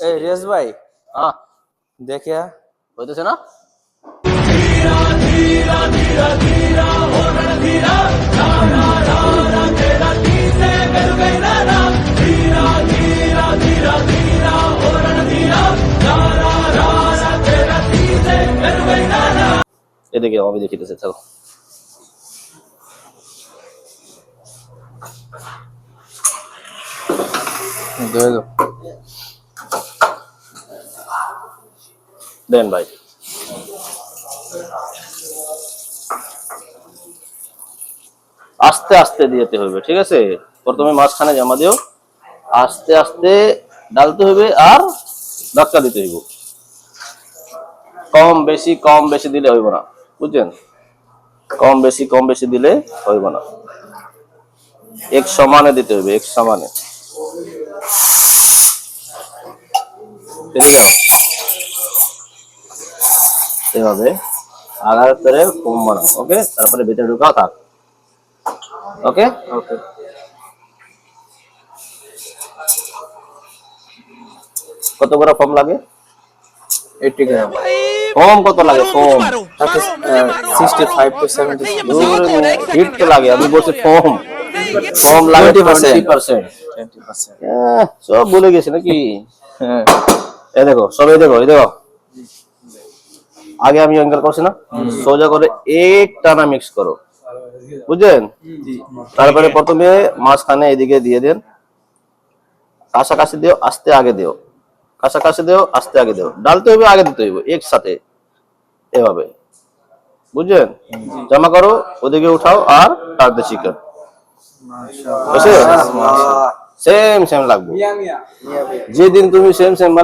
এই রেস ভাই, হ্যাঁ দেখে হইতেছে না? এদিকে আমি দেখিতেছে, চলো। দেন ভাই, আস্তে আস্তে দিতে হবে, ঠিক আছে? প্রথমে মাঝখানে জমা দিও, আস্তে আস্তে ডালতে হবে আর ধাক্কা দিতে হইব। কম বেশি দিলে হইব না, বুঝছেন? কম বেশি দিলে হইব না, এক সমানে দিতে হবে, এক সমানে। এভাবে আগার করে কম বানাও, ওকে? তারপরে ভিতরে ঢুকাও, থাক। ওকে ওকে। কত বড় ফর্ম লাগে? 80 গ্রাম। ফর্ম কত লাগে? Form 65 to 70। হিট তো লাগে, আমি বলছি ফর্ম। ফর্ম লাগে 20%। 20%। সব ভুলে গেছে নাকি? হ্যাঁ। এই দেখো, সবাই দেখো, এই দেখো, আগে আমি অ্যাঙ্গেল করছি না, সোজা করে এক টানা মিক্স করো, বুঝলেন? তারপরে প্রথমে মাঝখানে এদিকে দিয়ে দেন, কাছাকাছি দিও, আস্তে আগে দিও, কাছাকাছি দিও, আস্তে আগে দিও, ডালতে হবে আগে দিতে হইব একসাথে, এভাবে, বুঝলেন? জমা করো, ওদিকে উঠাও আর টানতে শিখো, সেম সেম লাগবে। যেদিন তুমি সেম